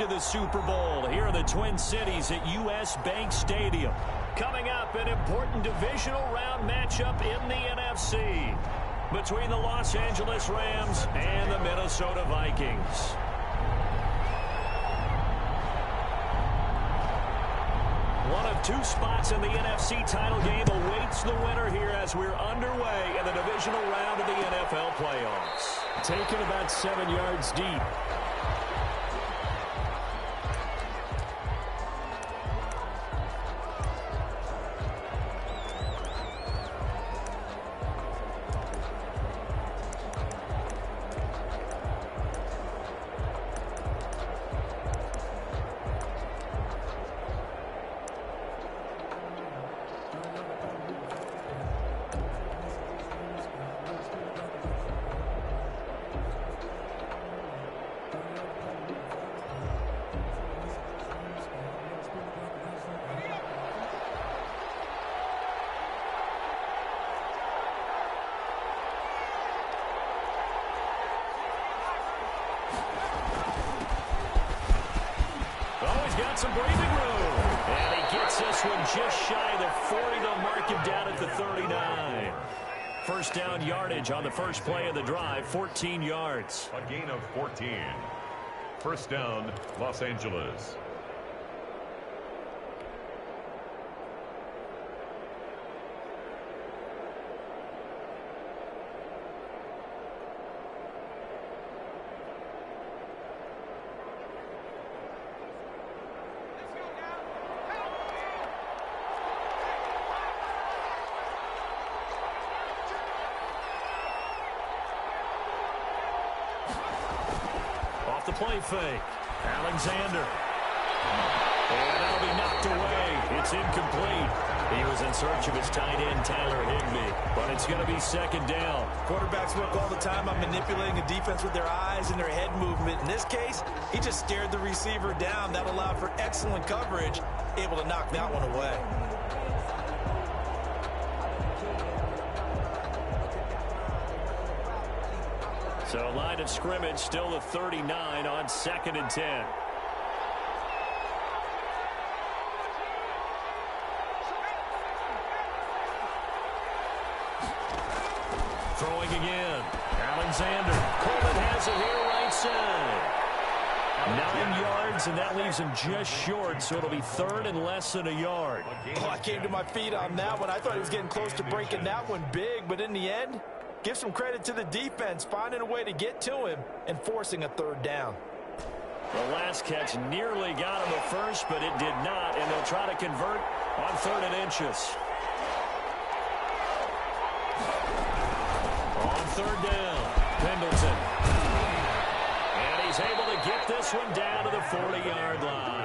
to the Super Bowl here in the Twin Cities at U.S. Bank Stadium. Coming up, an important divisional round matchup in the NFC between the Los Angeles Rams and the Minnesota Vikings. One of two spots in the NFC title game awaits the winner here as we're underway in the divisional round of the NFL playoffs. Taken about 7 yards deep. Got some breathing room. And he gets this one just shy of the 40. They'll mark him down at the 39. First down yardage on the first play of the drive, 14 yards. A gain of 14. First down, Los Angeles. The play fake. Alexander. And that'll be knocked away. It's incomplete. He was in search of his tight end, Tyler Higbee. But it's going to be second down. Quarterbacks work all the time on manipulating a defense with their eyes and their head movement. In this case, he just stared the receiver down. That allowed for excellent coverage, able to knock that one away. So line of scrimmage still the 39 on 2nd and 10. Throwing again. Alexander. Coleman has it here right side. 9 yards, and that leaves him just short, so it'll be third and less than a yard. Oh, I came to my feet on that one. I thought he was getting close to breaking that one big, but in the end, give some credit to the defense, finding a way to get to him and forcing a third down. The last catch nearly got him a first, but it did not, and they'll try to convert on 3rd and inches. On 3rd down, Pendleton. And he's able to get this one down to the 40-yard line.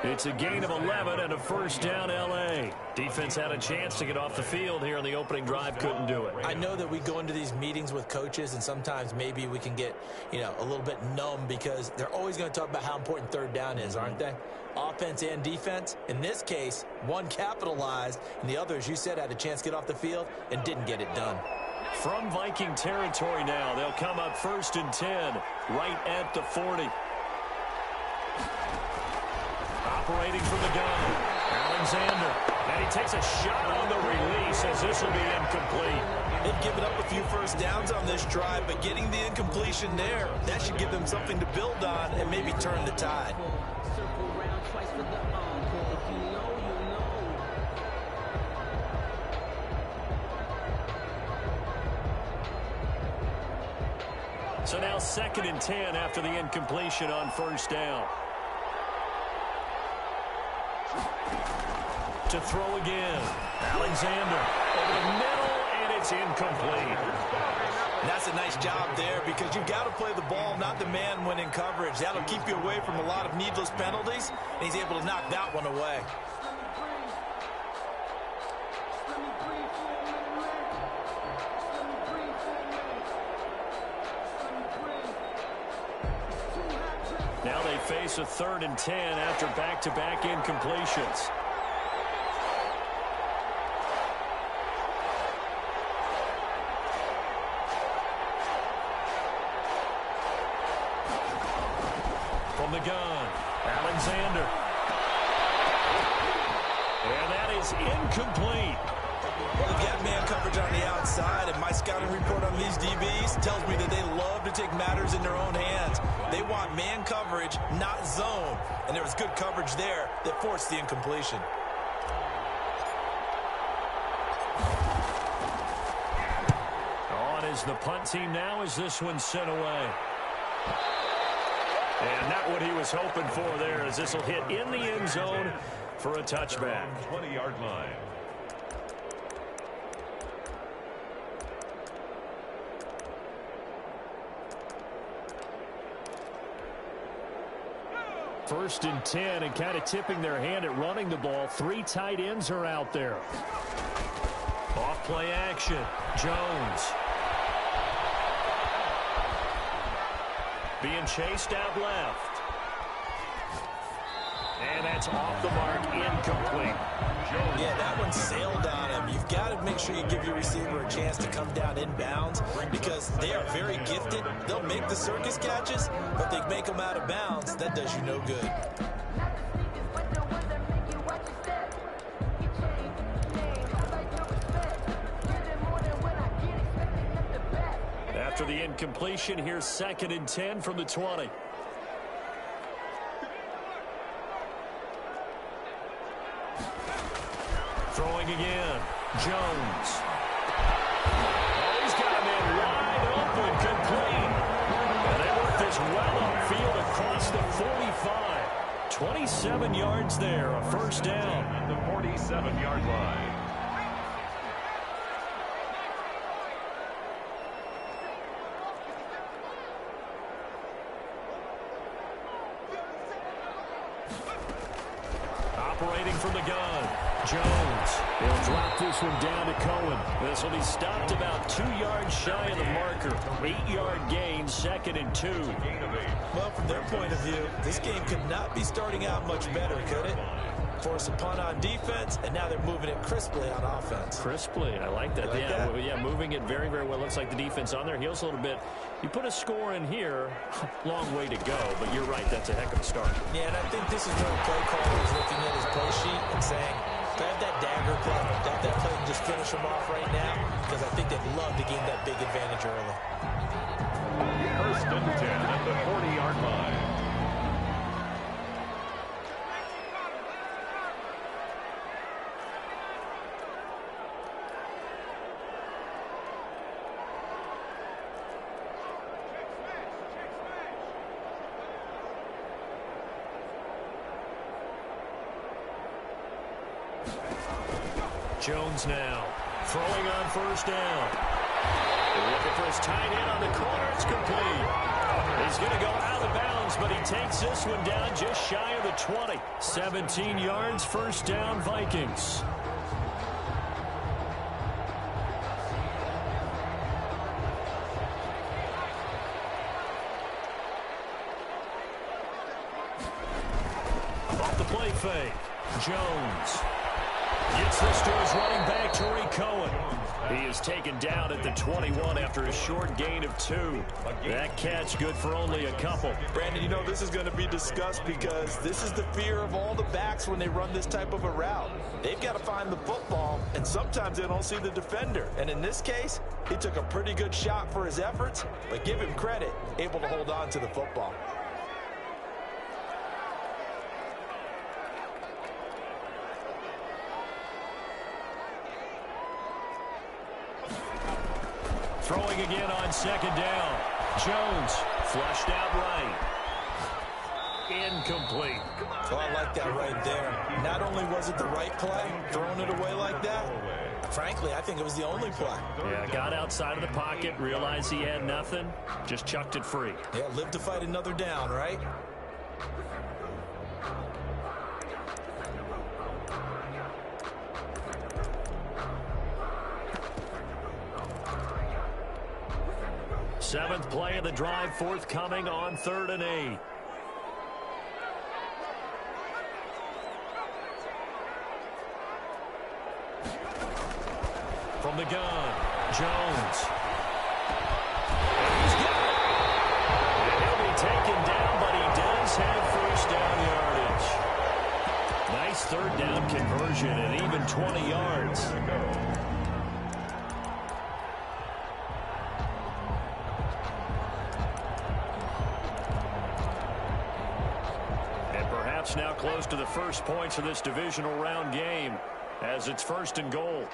It's a gain of 11 and a first down, L.A. Defense had a chance to get off the field here on the opening drive, couldn't do it. I know that we go into these meetings with coaches, and sometimes maybe we can get, a little bit numb because they're always going to talk about how important third down is, aren't they? Offense and defense. In this case, one capitalized, and the other, as you said, had a chance to get off the field and didn't get it done. From Viking territory now, they'll come up 1st and 10, right at the 40. Operating from the gun, Alexander. And he takes a shot on the release as this will be incomplete. They've given up a few first downs on this drive, but getting the incompletion there, that should give them something to build on and maybe turn the tide. So now 2nd and 10 after the incompletion on first down. To throw again. Alexander over the middle, and it's incomplete. That's a nice job there because you've got to play the ball, not the man when in coverage. That'll keep you away from a lot of needless penalties, and he's able to knock that one away. Now they face a 3rd and 10 after back-to-back incompletions. From the gun. Alexander. And that is incomplete. Well, they've got man coverage on the outside, and my scouting report on these DBs tells me that they love to take matters in their own hands. They want man coverage, not zone. And there was good coverage there that forced the incompletion. On is the punt team now as this one's sent away. And not what he was hoping for there, as this will hit in the end zone for a touchback. 20-yard line. First and 10, and kind of tipping their hand at running the ball. 3 tight ends are out there. Off play action. Jones. Being chased out left. And that's off the mark, incomplete. Yeah, that one sailed on him. You've got to make sure you give your receiver a chance to come down inbounds because they are very gifted. They'll make the circus catches, but they make them out of bounds. That does you no good. After the incompletion, here's 2nd and 10 from the 20. Throwing again. Jones. Oh, he's got a man wide open, complete. And they work this well upfield across the 45. 27 yards there, a first down. At the 47-yard line. Operating from the gun. Jones. They'll drop this one down to Cohen. This will be stopped about 2 yards shy of the marker. 8-yard gain, 2nd and 2. Well, from their point of view, this game could not be starting out much better, could it? Force a punt on defense, and now they're moving it crisply on offense. Crisply, I like that. Yeah, moving it very, very well. Looks like the defense on their heels a little bit. You put a score in here, long way to go, but you're right, that's a heck of a start. Yeah, and I think this is where the play caller is looking at his play sheet and saying, grab that dagger play, grab that play and just finish them off right now, because I think they'd love to gain that big advantage early. 1st and 10 at the 40-yard line. Jones now throwing on first down. Looking for his tight end on the corner. It's complete. He's going to go out of bounds, but he takes this one down just shy of the 20. 17 yards, first down, Vikings. Off the play fake. Jones. Gets this to his running back, Tariq Cohen. He is taken down at the 21 after a short gain of 2. That catch good for only a couple. Brandon, you know, this is going to be discussed because this is the fear of all the backs when they run this type of a route. They've got to find the football, and sometimes they don't see the defender. And in this case, he took a pretty good shot for his efforts, but give him credit, able to hold on to the football. Throwing again on 2nd down. Jones flushed out right. Incomplete. Well, I like that right there. Not only was it the right play, throwing it away like that, frankly, I think it was the only play. Yeah, got outside of the pocket, realized he had nothing, just chucked it free. Yeah, live to fight another down, right? Seventh play of the drive, forthcoming on 3rd and 8. From the gun, Jones. And he's got it. And he'll be taken down, but he does have third down conversion at even 20 yards. And perhaps now close to the first points of this divisional round game as it's 1st and goal.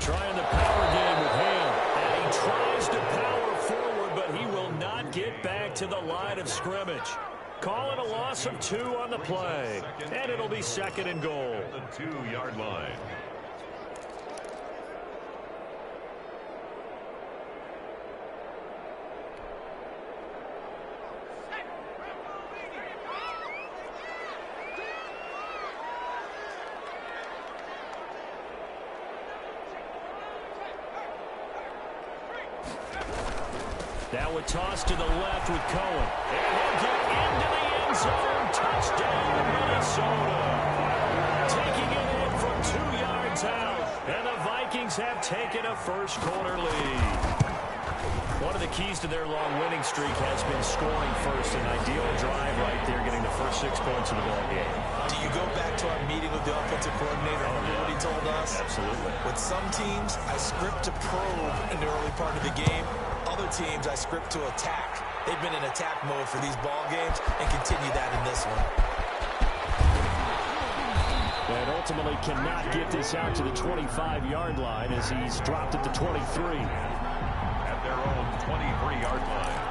Trying the power game with him. And he tries to power forward, but he will not get back to the line of scrimmage. Call it a loss of 2 on the play. And it'll be 2nd and goal. The 2-yard line. Now a toss to the left with Cohen. And he'll get into the end zone. Touchdown, Minnesota. Taking it in from 2 yards out. And the Vikings have taken a first-quarter lead. One of the keys to their long winning streak has been scoring first. An ideal drive right there, getting the first 6 points of the ball game. Do you go back to our meeting with the offensive coordinator? Remember what he told us? Absolutely. With some teams, I script to probe in the early part of the game. Other teams, I script to attack. They've been in attack mode for these ball games and continue that in this one. And ultimately cannot get this out to the 25-yard line as he's dropped at the 23. At their own 23-yard line.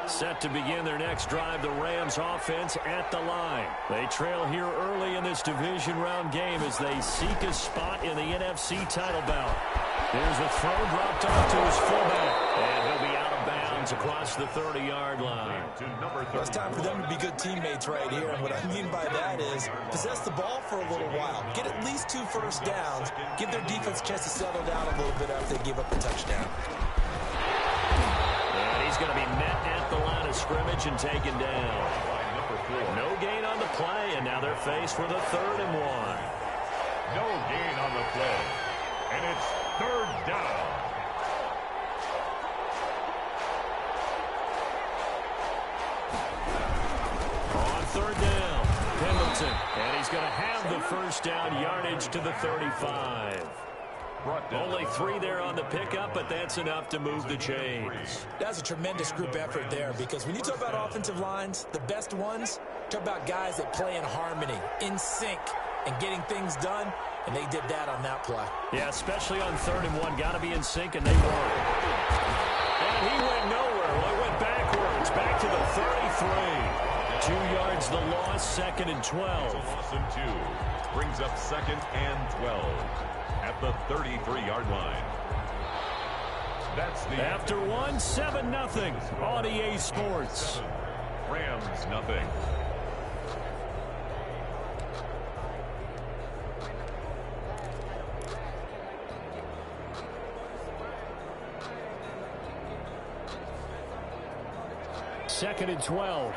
Set to begin their next drive, the Rams offense at the line. They trail here early in this division round game as they seek a spot in the NFC title bout. Here's the throw dropped off to his fullback. And he'll be out of bounds across the 30-yard line. Well, it's time for them to be good teammates right here. And what I mean by that is possess the ball for a little while. Get at least 2 first downs. Give their defense a chance to settle down a little bit after they give up a touchdown. And he's going to be met at the line of scrimmage and taken down. No gain on the play, and now they're faced with a 3rd and 1. No gain on the play. And it's 3rd down. On 3rd down, Pendleton. And he's going to have the first down yardage to the 35. Only 3 there on the pickup, but that's enough to move the chains. That's a tremendous group effort there because when you talk about offensive lines, the best ones, talk about guys that play in harmony, in sync, and getting things done, and they did that on that play. Yeah, especially on 3rd and 1. Got to be in sync, and they were. And he went nowhere. Well, he went backwards, back to the 33. 2 yards the loss, 2nd and 12. Loss of 2. Brings up 2nd and 12. At the 33-yard line. That's the after 1, 7-0 on EA Sports. Rams nothing. Second and 12.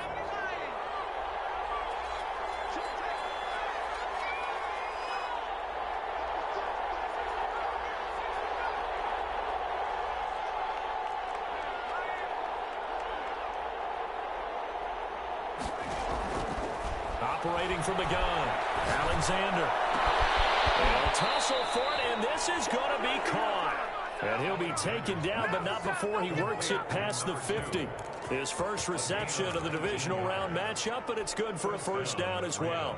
Operating from the gun, Alexander. They'll tussle for it, and this is going to be caught. And he'll be taken down, but not before he works it past the 50. His first reception of the divisional round matchup, but it's good for a first down as well.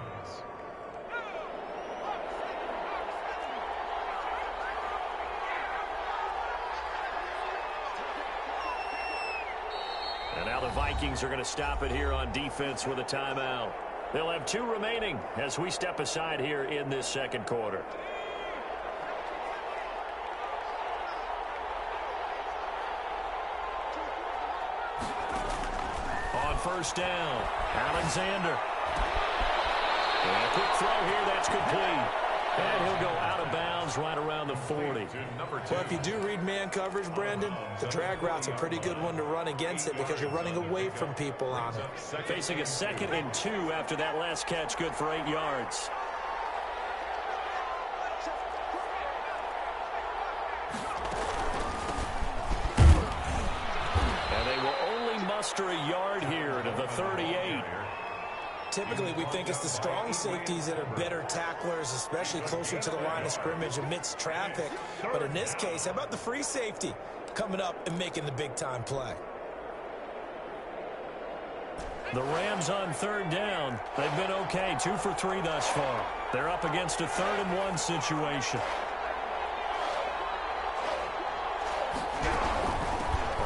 And now the Vikings are going to stop it here on defense with a timeout. They'll have 2 remaining as we step aside here in this 2nd quarter. On 1st down, Alexander. And a quick throw here, that's complete. And he'll go out of bounds right around the 40. Well, if you do read man coverage, Brandon, the drag route's a pretty good one to run against it because you're running away from people on it. Facing a 2nd and 2 after that last catch, good for 8 yards. extra yard here to the 38. Typically, we think it's the strong safeties that are better tacklers, especially closer to the line of scrimmage amidst traffic. But in this case, how about the free safety coming up and making the big-time play? The Rams on third down. They've been okay, 2 for 3 thus far. They're up against a 3rd-and-1 situation.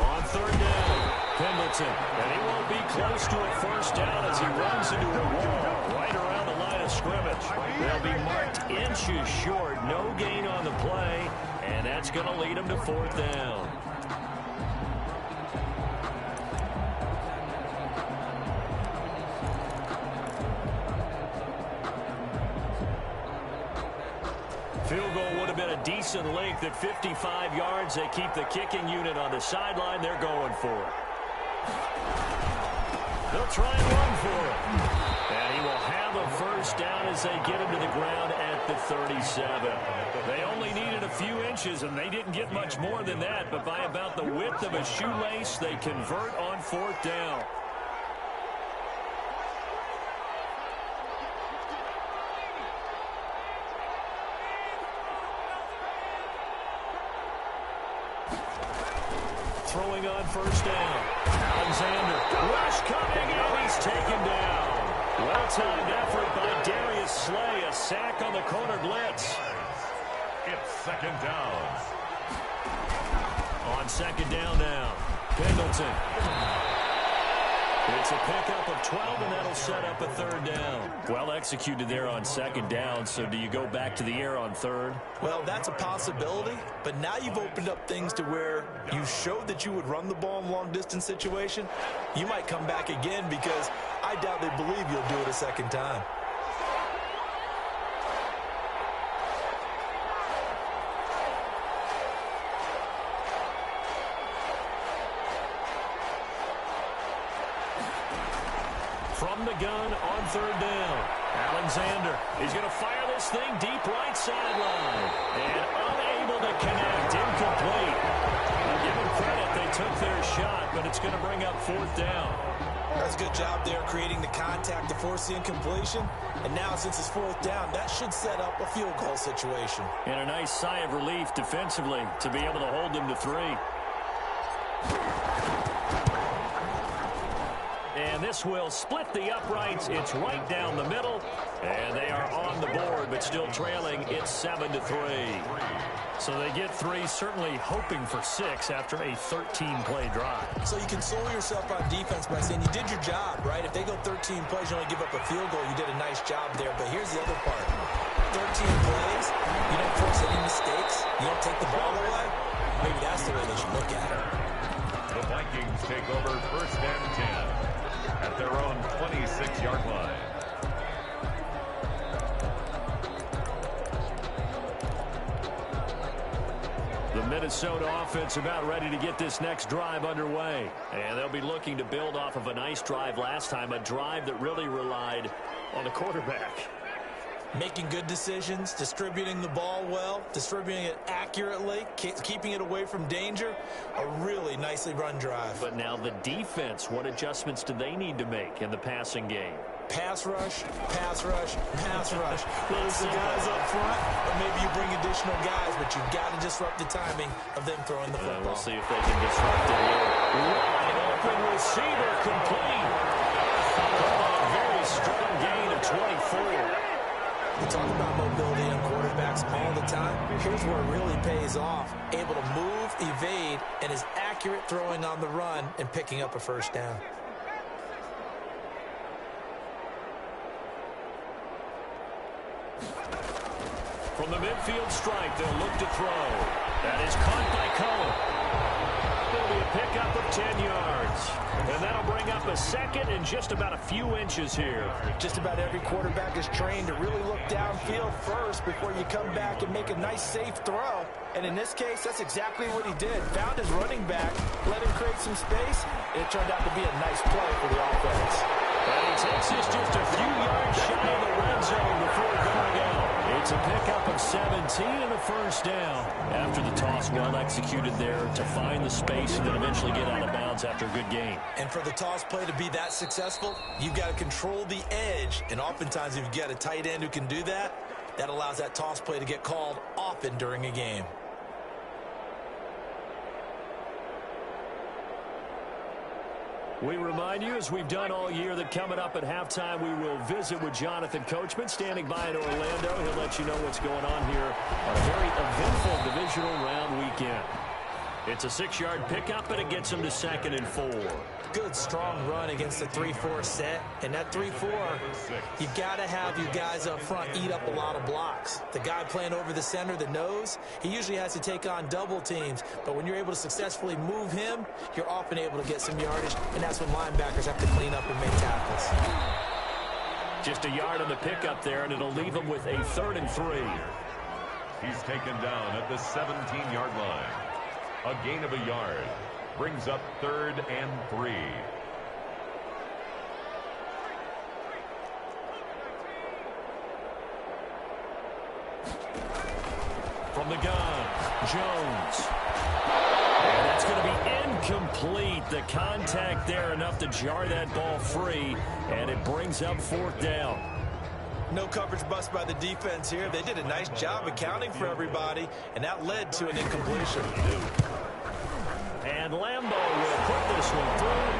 On third down, Pendleton. And he won't be close to a first down as he runs into a wall right around the line of scrimmage. They'll be marked inches short. No gain on the play, and that's going to lead them to 4th down. Field goal would have been a decent length at 55 yards. They keep the kicking unit on the sideline. They're going for it. They'll try and run for it. And he will have a first down as they get him to the ground at the 37. They only needed a few inches, and they didn't get much more than that. But by about the width of a shoelace, they convert on 4th down. Throwing on first down. Alexander. Rush coming, and he's taken down. Well-timed effort by Darius Slay. A sack on the corner blitz. It's 2nd down. On 2nd down now. Pendleton. It's a pickup of 12, and that'll set up a 3rd down. Well executed there on 2nd down, so do you go back to the air on 3rd? Well, that's a possibility, but now you've opened up things to where you showed that you would run the ball in long-distance situation. You might come back again because I doubt they believe you'll do it a 2nd time. From the gun on 3rd down. Alexander. He's going to fire this thing deep right sideline. And unable to connect. Incomplete. I'll give them credit. They took their shot, but it's going to bring up 4th down. That's a good job there creating the contact to force the incompletion. And now since it's 4th down, that should set up a field goal situation. And a nice sigh of relief defensively to be able to hold them to 3. And this will split the uprights. It's right down the middle. And they are on the board, but still trailing. It's 7-3. So they get 3, certainly hoping for 6 after a 13-play drive. So you console yourself on defense by saying you did your job, right? If they go 13 plays, you only give up a field goal, you did a nice job there. But here's the other part. 13 plays, you don't force any mistakes, you don't take the ball away. Maybe that's the way they should look at it. The Vikings take over 1st and 10 at their own 26-yard line. The Minnesota offense about ready to get this next drive underway. And they'll be looking to build off of a nice drive last time, a drive that really relied on the quarterback. Making good decisions, distributing the ball well, distributing it accurately, keeping it away from danger. A really nicely run drive. But now the defense, what adjustments do they need to make in the passing game? Pass rush, pass rush, pass rush. Whether it's the guys up front, or maybe you bring additional guys, but you've got to disrupt the timing of them throwing the football. We'll see if they can disrupt it here. Wide open receiver complete. A very strong gain of 24. We talk about mobility on quarterbacks all the time. Here's where it really pays off. Able to move, evade, and is accurate throwing on the run and picking up a first down. From the midfield stripe, they'll look to throw. That is caught by Cohen. It'll be a pickup of 10 yards. And that'll bring up a 2nd and just about a few inches here. Just about every quarterback is trained to really look downfield first before you come back and make a nice, safe throw. And in this case, that's exactly what he did. Found his running back, let him create some space, and it turned out to be a nice play for the offense. And he takes this just a few yards shy of the red zone before going out. It's a pickup of 17 and a first down. After the toss, well executed there to find the space and then eventually get out of bounds after a good game. And for the toss play to be that successful, you've got to control the edge. And oftentimes, if you've got a tight end who can do that, that allows that toss play to get called often during a game. We remind you, as we've done all year, that coming up at halftime, we will visit with Jonathan Coachman, standing by in Orlando. He'll let you know what's going on here on a very eventful divisional round weekend. It's a 6-yard pickup, and it gets him to 2nd and 4. Good, strong run against the 3-4 set. And that 3-4, you've got to have your guys up front eat up a lot of blocks. The guy playing over the center, the nose, he usually has to take on double teams. But when you're able to successfully move him, you're often able to get some yardage, and that's when linebackers have to clean up and make tackles. Just a yard on the pickup there, and it'll leave him with a 3rd and 3. He's taken down at the 17-yard line. A gain of a yard. Brings up 3rd and 3. From the gun, Jones. And that's going to be incomplete. The contact there enough to jar that ball free, and it brings up 4th down. No coverage bust by the defense here. They did a nice job accounting for everybody, and that led to an incompletion. And Lambo will put this one through.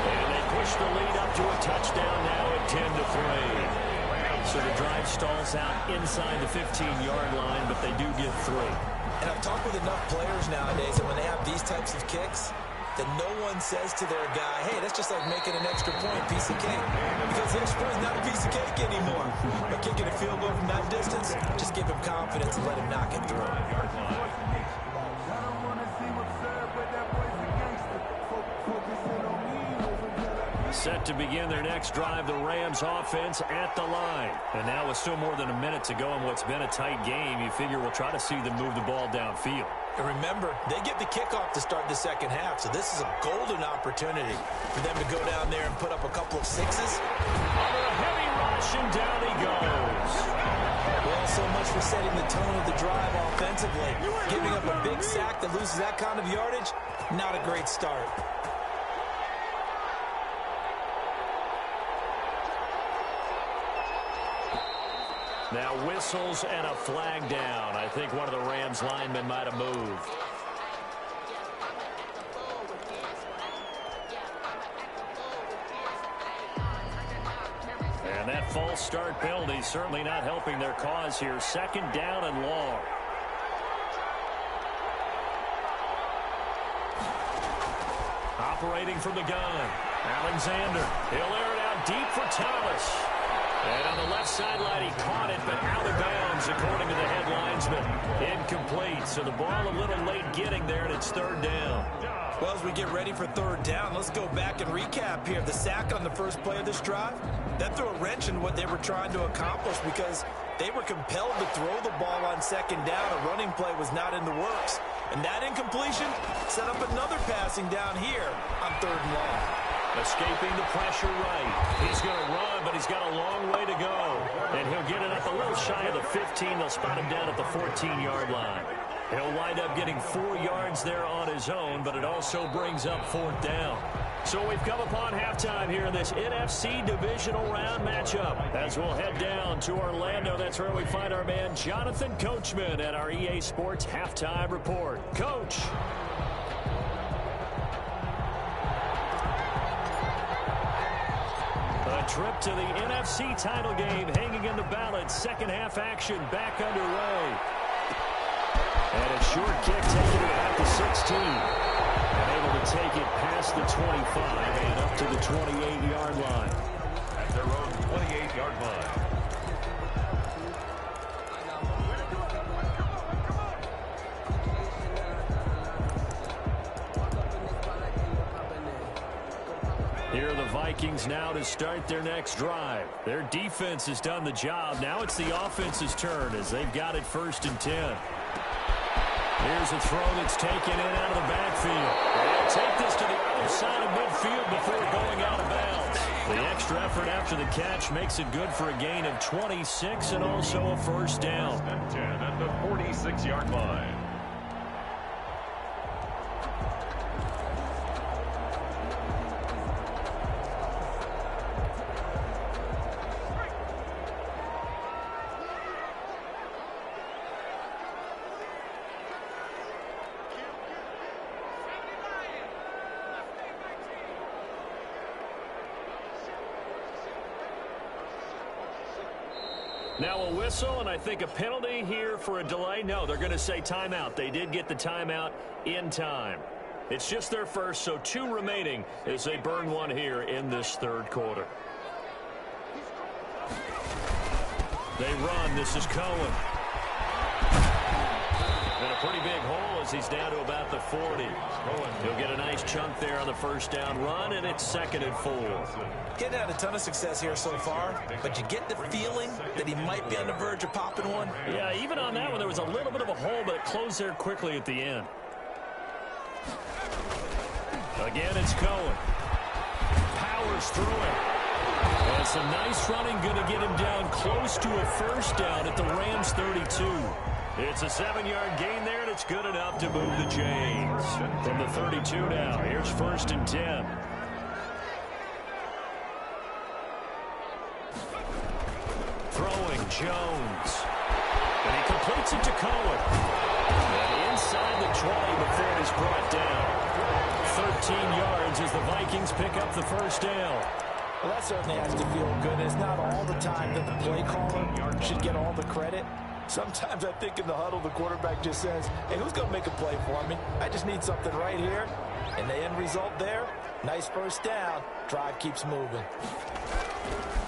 And they push the lead up to a touchdown now at 10-3. So the drive stalls out inside the 15-yard line, but they do get 3. And I've talked with enough players nowadays that when they have these types of kicks, that no one says to their guy, hey, that's just like making an extra point, piece of cake. Because the extra point is not a piece of cake anymore. But kicking a field goal from that distance, just give him confidence and let him knock it through. Set to begin their next drive, the Rams offense at the line. And now with still more than a minute to go in what's been a tight game, you figure we'll try to see them move the ball downfield. And remember, they get the kickoff to start the second half, so this is a golden opportunity for them to go down there and put up a couple of sixes. Under a heavy rush, and down he goes. Well, so much for setting the tone of the drive offensively. Giving up a big sack that loses that kind of yardage, not a great start. Now whistles and a flag down. I think one of the Rams linemen might have moved. And that false start penalty certainly not helping their cause here. 2nd down and long. Operating from the gun, Alexander. He'll air it out deep for Thomas. And on the left sideline, he caught it, but out of bounds, according to the head linesman. Incomplete, so the ball a little late getting there, and it's 3rd down. Well, as we get ready for 3rd down, let's go back and recap here. The sack on the first play of this drive, that threw a wrench in what they were trying to accomplish because they were compelled to throw the ball on 2nd down. A running play was not in the works. And that incompletion set up another passing down here on 3rd and long. Escaping the pressure right. He's going to run, but he's got a long way to go. And he'll get it up a little shy of the 15. They'll spot him down at the 14-yard line. He'll wind up getting 4 yards there on his own, but it also brings up 4th down. So we've come upon halftime here in this NFC divisional round matchup. As we'll head down to Orlando, that's where we find our man Jonathan Coachman at our EA Sports Halftime Report. Coach. A trip to the NFC title game hanging in the balance. Second half action back underway. And a short kick taking it at the 16. And able to take it past the 25 and up to the 28-yard line. At their own 28-yard line. Here are the Vikings now to start their next drive. Their defense has done the job. Now it's the offense's turn as they've got it 1st and 10. Here's a throw that's taken in out of the backfield. They'll take this to the other side of midfield before going out of bounds. The extra effort after the catch makes it good for a gain of 26 and also a first down. And 10 at the 46-yard line. Now a whistle, and I think a penalty here for a delay. No, they're going to say timeout. They did get the timeout in time. It's just their first, so 2 remaining as they burn one here in this third quarter. They run. This is Cohen. And a pretty big hole as he's down to about the 40. He'll get a nice chunk there on the first down run, and it's 2nd and 4. Getting had a ton of success here so far, but you get the feeling that he might be on the verge of popping one. Yeah, even on that one, there was a little bit of a hole, but it closed there quickly at the end. Again, it's Cohen. Powers through it. And some nice running, going to get him down close to a first down at the Rams 32. It's a 7-yard gain there, and it's good enough to move the chains. From the 32 now, here's 1st and 10. Throwing Jones. And he completes it to Cohen. And inside the 20 before it is brought down. 13 yards as the Vikings pick up the first down. Well, that certainly has to feel good. And it's not all the time that the play caller should get all the credit. Sometimes I think in the huddle, the quarterback just says, hey, who's going to make a play for me? I just need something right here. And the end result there, nice first down. Drive keeps moving.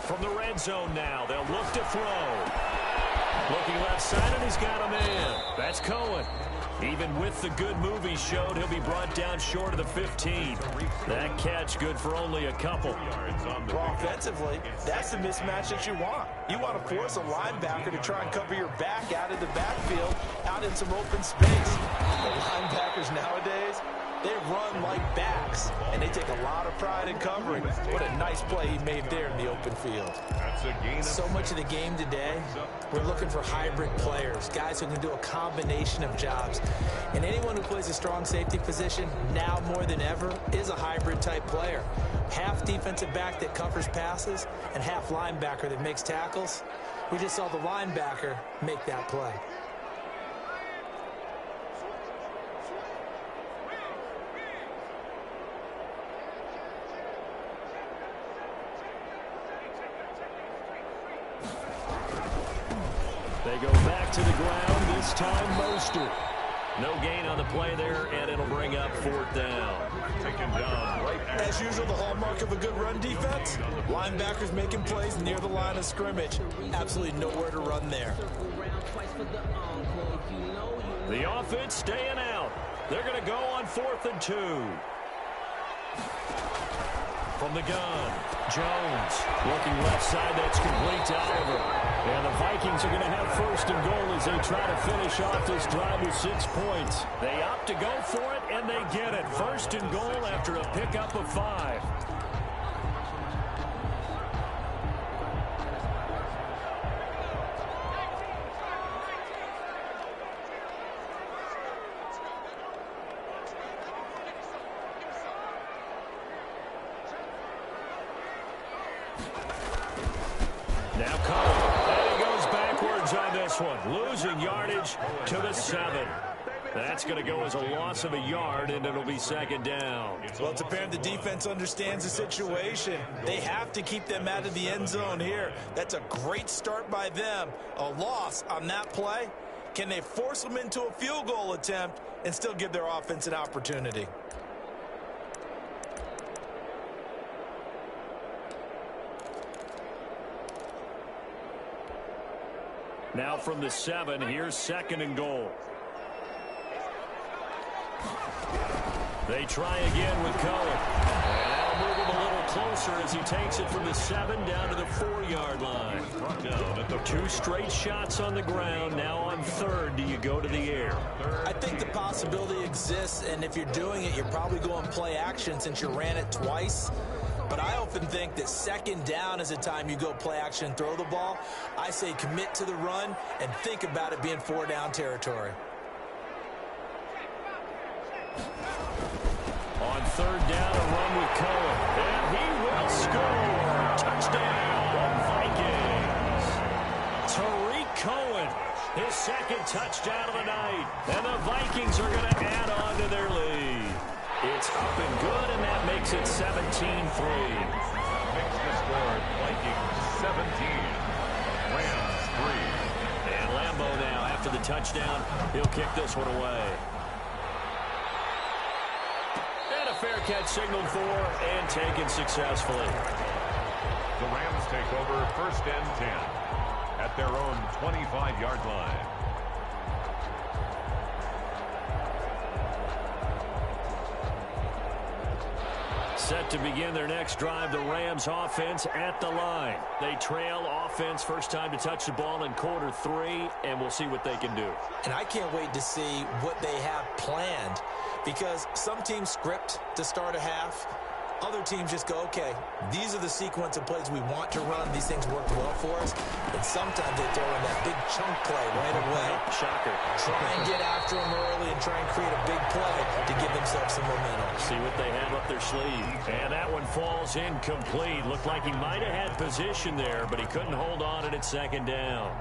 From the red zone now, they'll look to throw. Looking left side, and he's got a man. That's Cohen. Even with the good move he showed, he'll be brought down short of the 15. That catch good for only a couple. Well, offensively, that's the mismatch that you want. You want to force a linebacker to try and cover your back out of the backfield, out in some open space. The linebackers nowadays, they run like backs, and they take a lot of pride in covering. What a nice play he made there in the open field. So much of the game today, we're looking for hybrid players, guys who can do a combination of jobs. And anyone who plays a strong safety position, now more than ever, is a hybrid-type player. Half defensive back that covers passes, and half linebacker that makes tackles. We just saw the linebacker make that play. They go back to the ground, this time Mostert. No gain on the play there, and it'll bring up 4th down. Taken down right As usual, the hallmark of a good run defense, linebackers making plays near the line of scrimmage. Absolutely nowhere to run there. The offense staying out. They're going to go on 4th and 2. From the gun, Jones looking left side. That's complete to Oliver. And the Vikings are going to have 1st and goal as they try to finish off this drive with 6 points. They opt to go for it, and they get it. 1st and goal after a pickup of 5. Now Cohen. And he goes backwards on this one. Losing yardage to the 7. That's going to go as a loss of a yard, and it'll be 2nd down. Well, it's apparent the defense understands the situation. They have to keep them out of the end zone here. That's a great start by them. A loss on that play. Can they force them into a field goal attempt and still give their offense an opportunity? Now from the 7, here's 2nd and goal. They try again with Cohen. And that'll move him a little closer as he takes it from the 7 down to the 4-yard line. 2 straight shots on the ground. Now on 3rd, do you go to the air? I think the possibility exists, and if you're doing it, you're probably going play action since you ran it twice. but I often think that second down is a time you go play action and throw the ball. I say commit to the run and think about it being 4-down territory. On third down, a run with Cohen. And he will score. Touchdown, Vikings. Tariq Cohen, his second touchdown of the night. And the Vikings are going to add on to their lead. It's up and good, and that makes it 17-3. Makes the score Vikings 17, Rams 3. And Lambeau now, after the touchdown, he'll kick this one away. And a fair catch signaled for and taken successfully. The Rams take over first and 10 at their own 25-yard line. Set to begin their next drive, the Rams offense at the line. They trail offense, first time to touch the ball in quarter 3, and we'll see what they can do. And I can't wait to see what they have planned, because some teams script to start a half. Other teams just go, okay, these are the sequence of plays we want to run. These things worked well for us. And sometimes they throw in that big chunk play right away. Shocker. Try and get after them early and try and create a big play to give themselves some momentum. See what they have up their sleeve. And that one falls incomplete. Looked like he might have had position there, but he couldn't hold on at second down.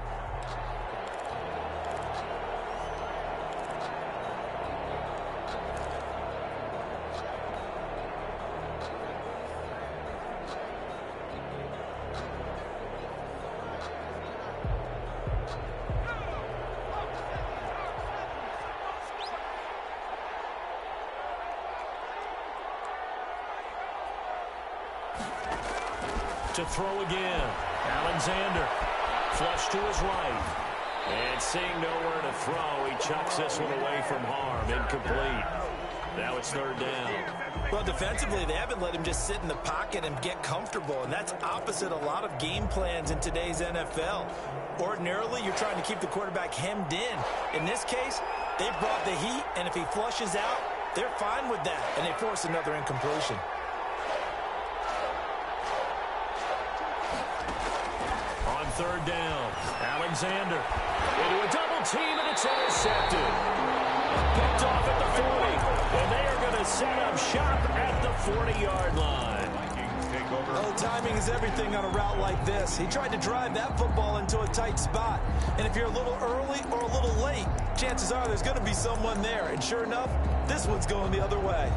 To throw again. Alexander. Flush to his right. And seeing nowhere to throw, he chucks this one away from harm. Incomplete. Now it's third down. Well, defensively, they haven't let him just sit in the pocket and get comfortable, and that's opposite a lot of game plans in today's NFL. Ordinarily, you're trying to keep the quarterback hemmed in. In this case, they brought the heat, and if he flushes out, they're fine with that, and they force another incompletion. Third down. Alexander into a double team, and it's intercepted. Picked off at the 40, and they are going to set up shop at the 40-yard line. Vikings take over. Well, timing is everything on a route like this. He tried to drive that football into a tight spot. And if you're a little early or a little late, chances are there's going to be someone there. And sure enough, this one's going the other way.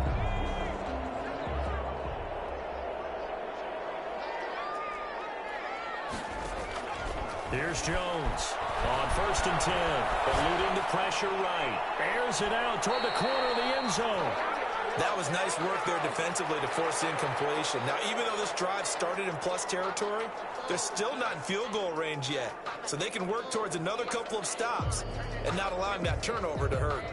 Here's Jones on first and 10. Eluding the pressure right. Airs it out toward the corner of the end zone. That was nice work there defensively to force incompletion. Now, even though this drive started in plus territory, they're still not in field goal range yet. So they can work towards another couple of stops and not allowing that turnover to hurt.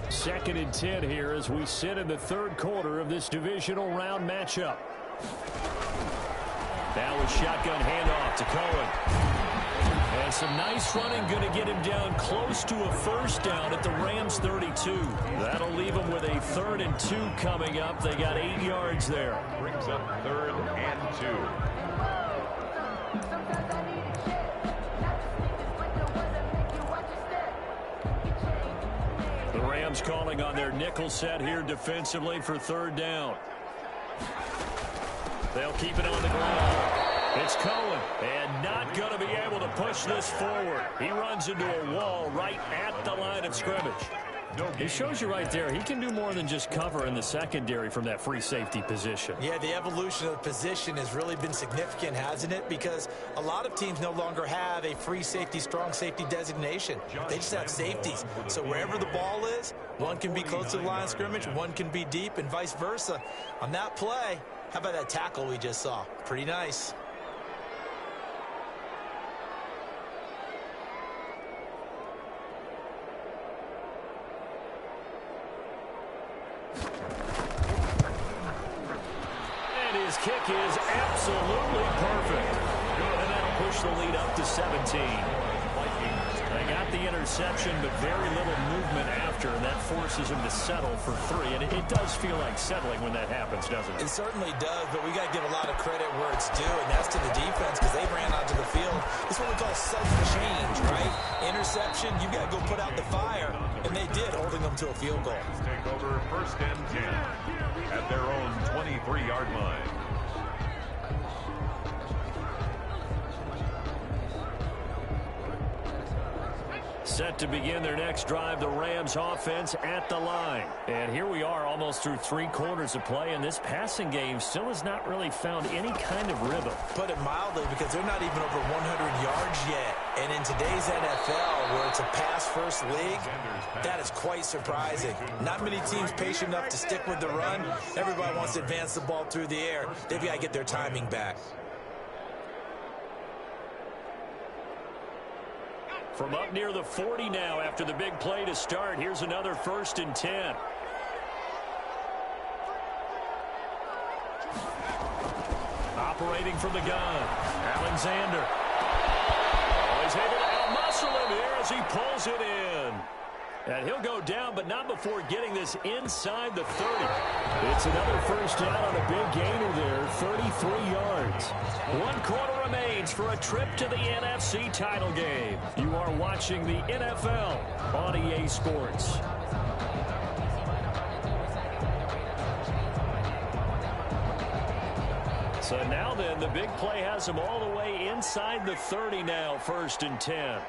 Second and 10 here as we sit in the third quarter of this divisional round matchup. Now with shotgun handoff to Cohen. And some nice running, going to get him down close to a first down at the Rams 32. That'll leave him with a 3rd and 2 coming up. They got 8 yards there. Brings up 3rd and 2. Rams calling on their nickel set here defensively for 3rd down. They'll keep it on the ground. It's Cohen, and not going to be able to push this forward. He runs into a wall right at the line of scrimmage. It shows you right there, he can do more than just cover in the secondary from that free safety position. Yeah, the evolution of the position has really been significant, hasn't it? Because a lot of teams no longer have a free safety, strong safety designation. They just have safeties. So wherever the ball is, one can be close to the line of scrimmage, one can be deep, and vice versa. On that play, how about that tackle we just saw? Pretty nice. his kick is absolutely perfect. And that'll push the lead up to 17. They got the interception, but very little movement after, and that forces him to settle for 3. And it does feel like settling when that happens, doesn't it? It certainly does, but we got to give a lot of credit where it's due, and that's to the defense because they ran onto the field. It's what we call sudden change, right? Interception, you got to go put out the fire, and they did, holding them to a field goal. Take over 1st and 10 at their own 23-yard line. Set to begin their next drive, the Rams offense at the line. And here we are almost through 3 quarters of play, and this passing game still has not really found any kind of rhythm. Put it mildly, because they're not even over 100 yards yet. And in today's NFL, where it's a pass-first league, that is quite surprising. Not many teams patient enough to stick with the run. Everybody wants to advance the ball through the air. They've got to get their timing back. From up near the 40 now after the big play to start. Here's another 1st and 10. Operating from the gun, Alexander. Oh, he's able to outmuscle him here as he pulls it in. And he'll go down, but not before getting this inside the 30. It's another 1st down on a big gainer there, 33 yards. 1 quarter remains for a trip to the NFC title game. You are watching the NFL on EA Sports. So now then, the big play has them all the way inside the 30 now, 1st and 10.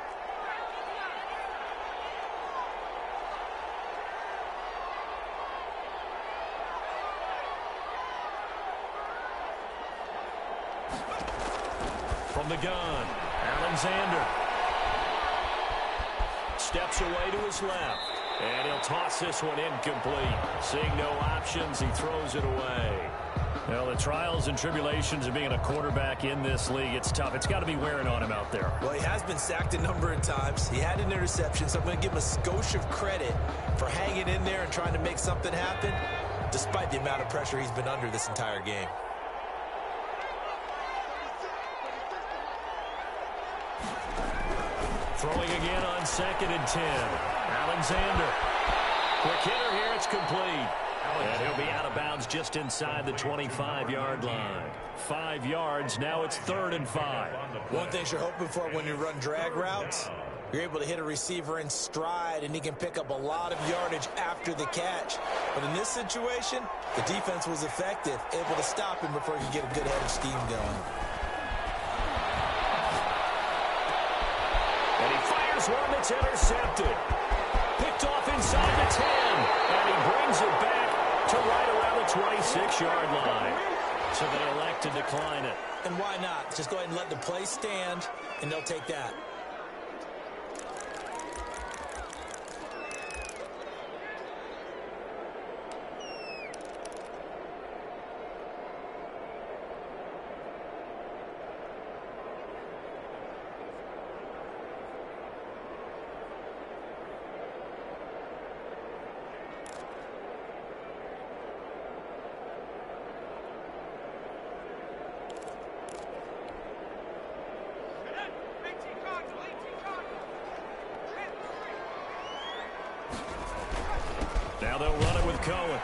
From the gun, Alexander steps away to his left, and he'll toss this one incomplete. Seeing no options, he throws it away. Well, the trials and tribulations of being a quarterback in this league, it's tough. It's got to be wearing on him out there. Well, he has been sacked a number of times. He had an interception, so I'm going to give him a skosh of credit for hanging in there and trying to make something happen, despite the amount of pressure he's been under this entire game. Throwing again on 2nd and 10. Alexander. Quick hitter here. It's complete. And he'll be out of bounds just inside the 25-yard line. 5 yards. Now it's 3rd and 5. One thing you're hoping for when you run drag routes, you're able to hit a receiver in stride, and he can pick up a lot of yardage after the catch. But in this situation, the defense was effective, able to stop him before he could get a good head of steam going. And he fires one that's intercepted. Picked off inside the 10. And he brings it back to right around the 26-yard line. So they elect to decline it. And why not? Just go ahead and let the play stand, and they'll take that. Now they'll run it with Cohen.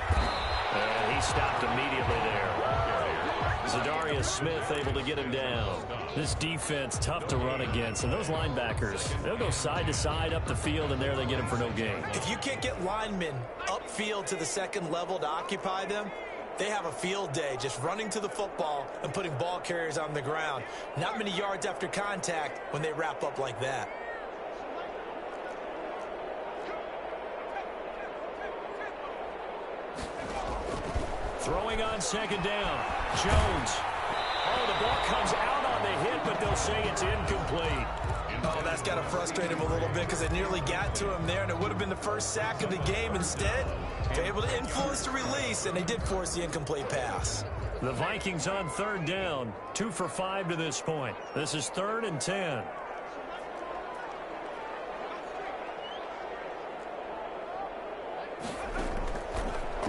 And he stopped immediately there. Zadarius Smith able to get him down. This defense tough to run against. And those linebackers, they'll go side to side up the field, and there they get him for no gain. If you can't get linemen upfield to the 2nd level to occupy them, they have a field day just running to the football and putting ball carriers on the ground. Not many yards after contact when they wrap up like that. Throwing on 2nd down. Jones. Oh, the ball comes out on the hit, but they'll say it's incomplete. Oh, that's got to frustrate him a little bit because it nearly got to him there, and it would have been the first sack of the game. Instead, they're able to influence the release, and they did force the incomplete pass. The Vikings on 3rd down. 2 for 5 to this point. This is 3rd and 10.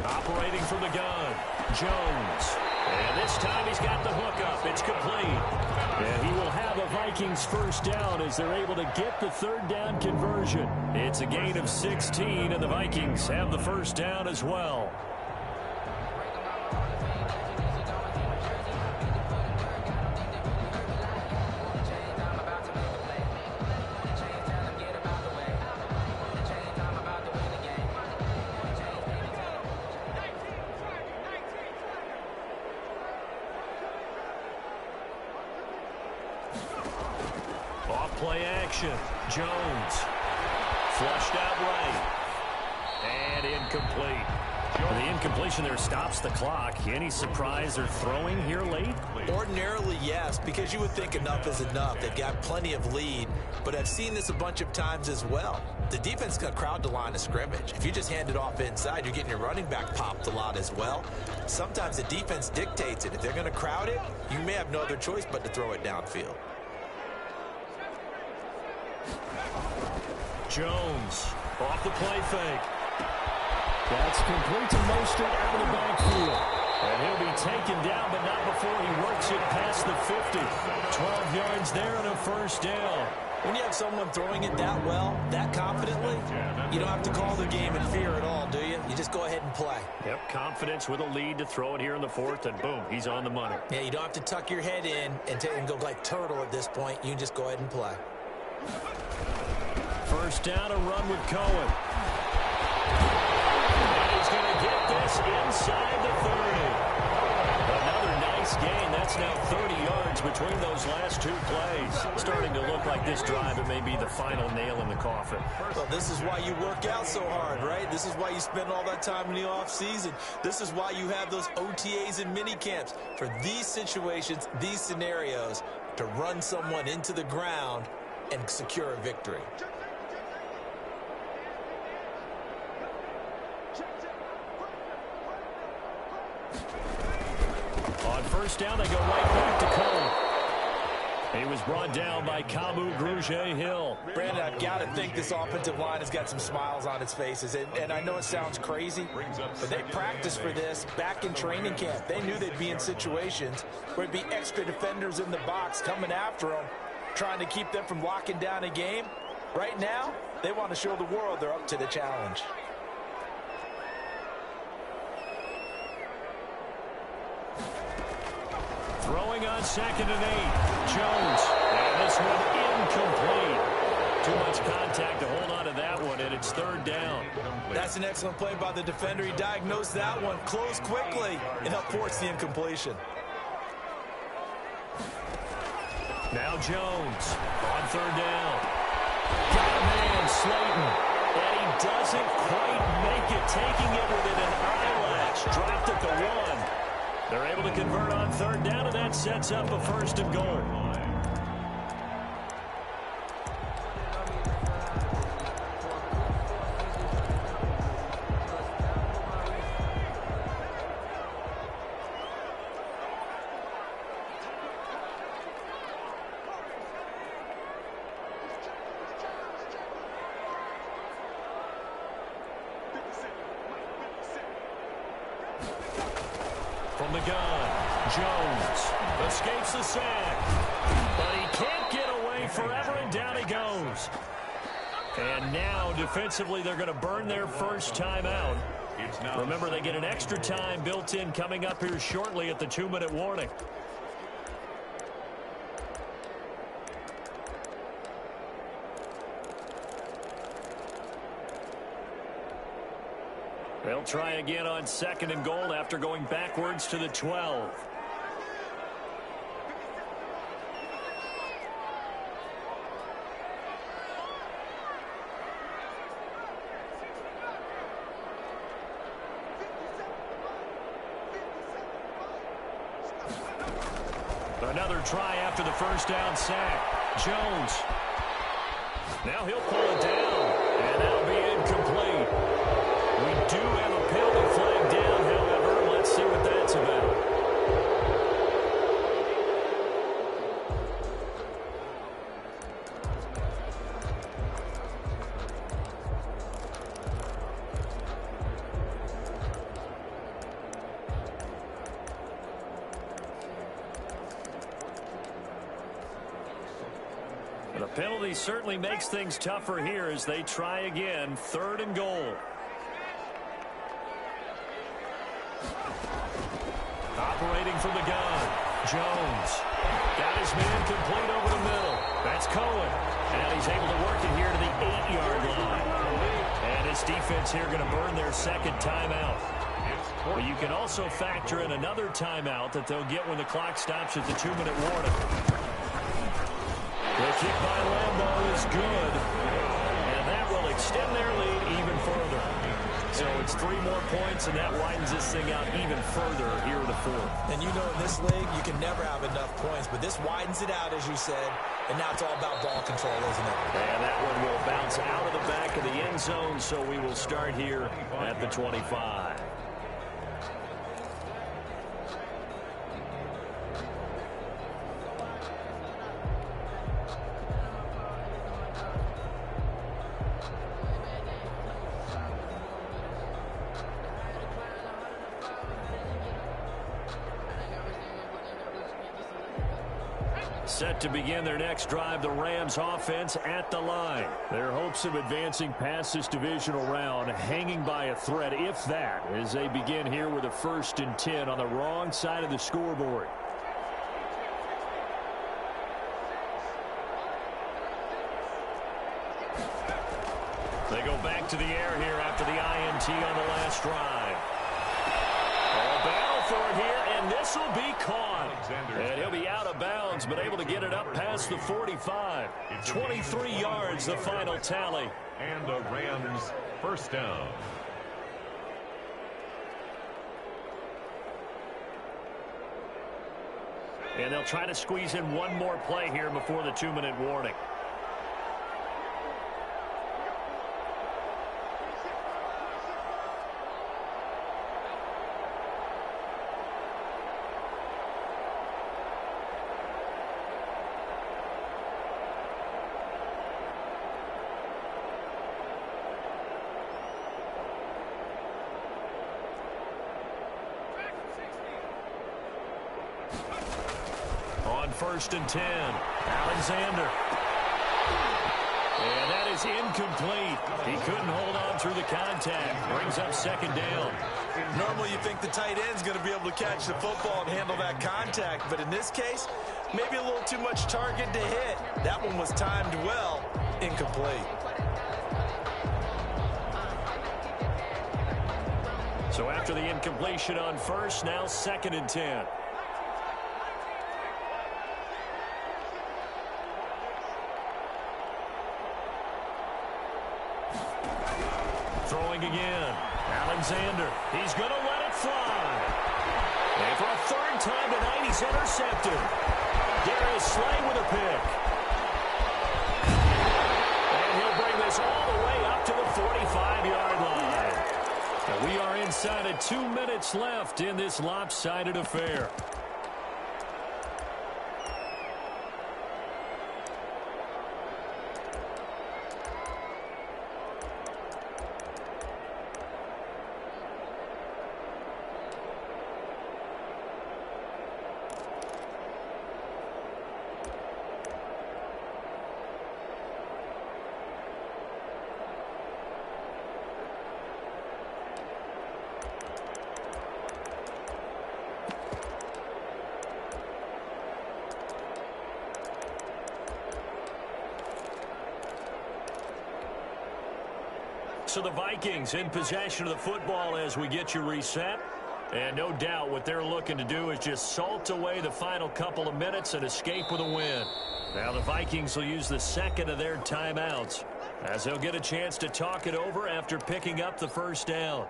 Operating from the gun. Jones. And this time he's got the hook up. It's complete. And he will have a Vikings first down as they're able to get the third down conversion. It's a gain of 16, and the Vikings have the first down as well. Play action. Jones. Flushed out right. And incomplete. The incompletion there stops the clock. Any surprise they're throwing here late? Ordinarily, yes, because you would think enough is enough. They've got plenty of lead, but I've seen this a bunch of times as well. The defense is going to crowd the line of scrimmage. If you just hand it off inside, you're getting your running back popped a lot as well. Sometimes the defense dictates it. If they're going to crowd it, you may have no other choice but to throw it downfield. Jones off the play fake. That's complete to Mostert out of the backfield. And he'll be taken down, but not before he works it past the 50. 12 yards there and a first down. When you have someone throwing it that well, that confidently, you don't have to call the game in fear at all, do you? You just go ahead and play. Yep, confidence with a lead to throw it here in the fourth, and boom, he's on the money. Yeah, you don't have to tuck your head in and go like turtle at this point. You can just go ahead and play. First down, a run with Cohen. And he's going to get this inside the 30. Another nice gain. That's now 30 yards between those last two plays. Starting to look like this drive, it may be the final nail in the coffin. Well, this is why you work out so hard, right? This is why you spend all that time in the offseason. This is why you have those OTAs and mini camps. For these situations, these scenarios, to run someone into the ground and secure a victory. On first down, they go right back to Cole. He was brought down by Kamu Grugier-Hill. Brandon, I've got to think this offensive line has got some smiles on its faces. And I know it sounds crazy, but they practiced for this back in training camp. They knew they'd be in situations where it'd be extra defenders in the box coming after them, trying to keep them from locking down a game. Right now, they want to show the world they're up to the challenge. Throwing on 2nd and 8. Jones. And this one incomplete. Too much contact to hold on to that one, and it's third down. That's an excellent play by the defender. He diagnosed that one, closed quickly, and helped force the incompletion. Now Jones on third down. Got a man, Slayton. And he doesn't quite make it, taking it within an eyelash. Dropped at the 1. They're able to convert on third down, and that sets up a first and goal. From the gun, Jones escapes the sack, but he can't get away forever, and down he goes. And now, defensively, they're going to burn their first timeout. Remember, they get an extra time built in coming up here shortly at the 2-minute warning. They'll try again on 2nd and goal after going backwards to the 12. Another try after the first down sack. Jones. Now he'll pull it down, and that'll be incomplete. We do have a penalty flag down, however. Let's see what that's about. penalty certainly makes things tougher here as they try again. 3rd and goal. Operating from the gun. Jones. Got his man complete over the middle. That's Cohen. And he's able to work it here to the 8-yard line. And his defense here going to burn their second timeout. But you can also factor in another timeout that they'll get when the clock stops at the 2-minute warning. The kick by Lambeau is good. And that will extend their lead even further. So it's 3 more points, and that widens this thing out even further here in the 4th. And you know in this league, you can never have enough points, but this widens it out, as you said, and now it's all about ball control, isn't it? And that one will bounce out of the back of the end zone, so we will start here at the 25. Set to begin their next drive, the Rams offense at the line. Their hopes of advancing past this divisional round hanging by a thread, if that, as they begin here with a 1st and 10 on the wrong side of the scoreboard. They go back to the air here after the INT on the last drive. A battle for it here, and this will be caught. And he'll be out of bounds, but able to get it up past the 45. 23 yards, the final tally. And the Rams' 1st down. And they'll try to squeeze in one more play here before the 2-minute warning. On 1st and 10, Alexander. And that is incomplete. He couldn't hold on through the contact. Brings up 2nd down. Normally you think the tight end's going to be able to catch the football and handle that contact, but in this case, maybe a little too much target to hit. That one was timed well. Incomplete. So after the incompletion on 1st, now 2nd and 10. Throwing again. Alexander. He's going to let it fly. And for a 3rd time tonight, he's intercepted. Darius Slay with a pick. And he'll bring this all the way up to the 45-yard line. And we are inside of 2 minutes left in this lopsided affair. So the Vikings in possession of the football as we get you reset. And no doubt what they're looking to do is just salt away the final couple of minutes and escape with a win. Now the Vikings will use the 2nd of their timeouts as they'll get a chance to talk it over after picking up the 1st down.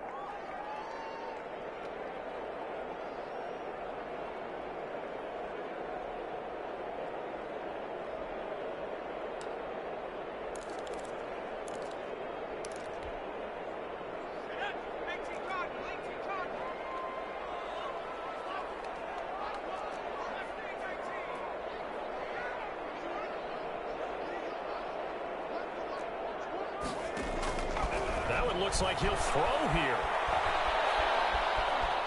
Looks like he'll throw here.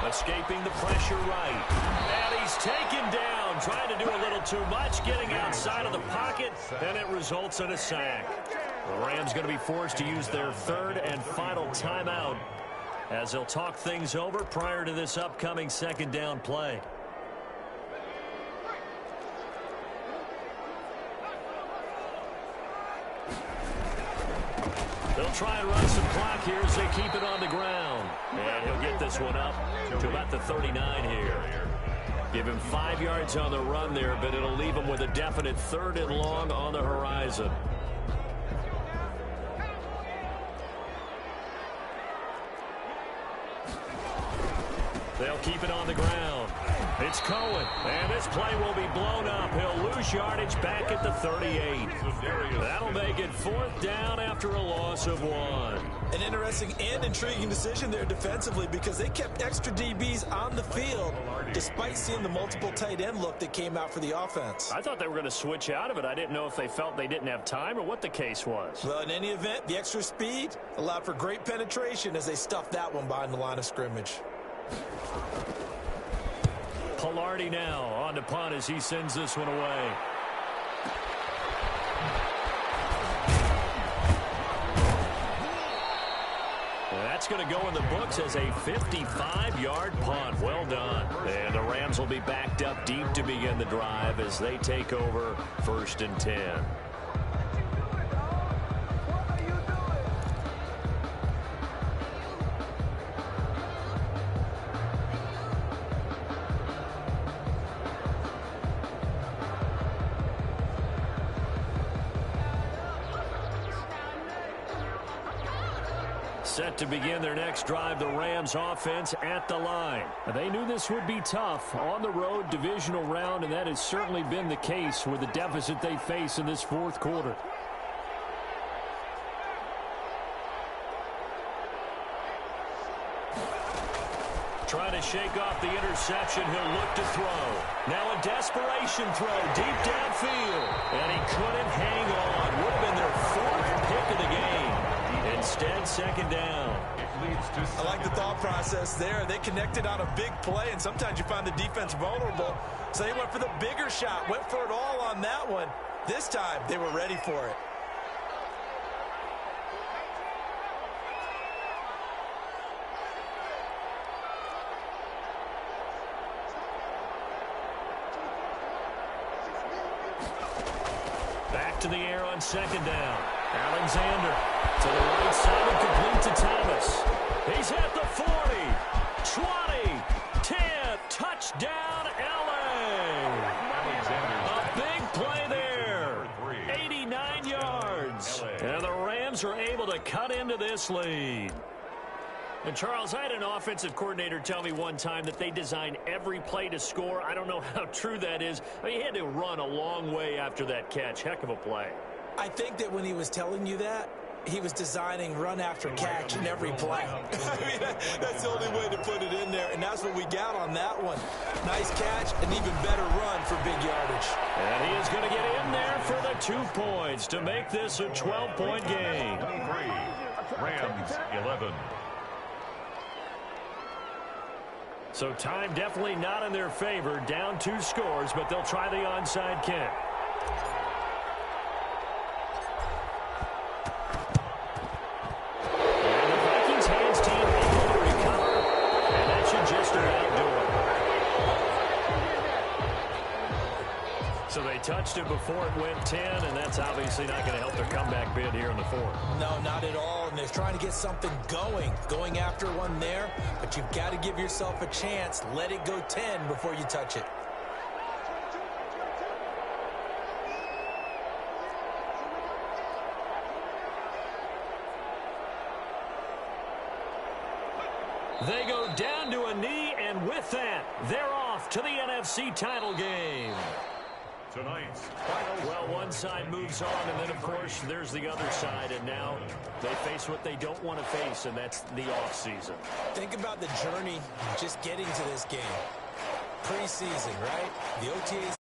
Escaping the pressure right. And he's taken down, trying to do a little too much, getting outside of the pocket, and it results in a sack. The Rams going to be forced to use their third and final timeout as they'll talk things over prior to this upcoming second down play. They'll try and run some clock here as they keep it on the ground. And he'll get this one up to about the 39 here. Give him 5 yards on the run there, but it'll leave him with a definite third and long on the horizon. They'll keep it on the ground. It's Cohen, and this play will be blown up. He'll lose yardage back at the 38. That'll make it 4th down after a loss of 1. An interesting and intriguing decision there defensively because they kept extra DBs on the field despite seeing the multiple tight end look that came out for the offense. I thought they were going to switch out of it. I didn't know if they felt they didn't have time or what the case was. Well, in any event, the extra speed allowed for great penetration as they stuffed that one behind the line of scrimmage. Pilardi now on the punt as he sends this one away. That's going to go in the books as a 55-yard punt. Well done. And the Rams will be backed up deep to begin the drive as they take over 1st and 10. Set to begin their next drive, the Rams offense at the line. They knew this would be tough on the road divisional round, and that has certainly been the case with the deficit they face in this 4th quarter. Trying to shake off the interception, he'll look to throw. Now a desperation throw deep downfield, and he couldn't hang on. Would have been their 4th pick of the game. Instead, 2nd down. I like the thought process there. They connected on a big play, and sometimes you find the defense vulnerable. So they went for the bigger shot, went for it all on that one. This time, they were ready for it. Back to the air on 2nd down. Alexander to the right side and complete to Thomas. He's at the 40, 20, 10, touchdown LA. A big play there, 89 yards. And the Rams are able to cut into this lead. And, Charles, I had an offensive coordinator tell me one time that they design every play to score. I don't know how true that is. I mean, he had to run a long way after that catch. Heck of a play. I think that when he was telling you that, he was designing run after catch in every play. I mean, that's the only way to put it in there, and that's what we got on that one. Nice catch, an even better run for big yardage. And he is going to get in there for the 2 points to make this a 12-point game. Rams 11. So time definitely not in their favor. Down 2 scores, but they'll try the onside kick. And the Vikings hands team able to recover, and that should just about do it. So they touched it before it went 10, and that's obviously not going to help their comeback bid here in the 4th. No, not at all. And they're trying to get something going after one there, but you've got to give yourself a chance. Let it go 10 before you touch it. They go down to a knee, and with that, they're off to the NFC title game. Tonight's final. Well, one side moves on, and then, of course, there's the other side, and now they face what they don't want to face, and that's the offseason. Think about the journey just getting to this game. Preseason, right? The OTAs.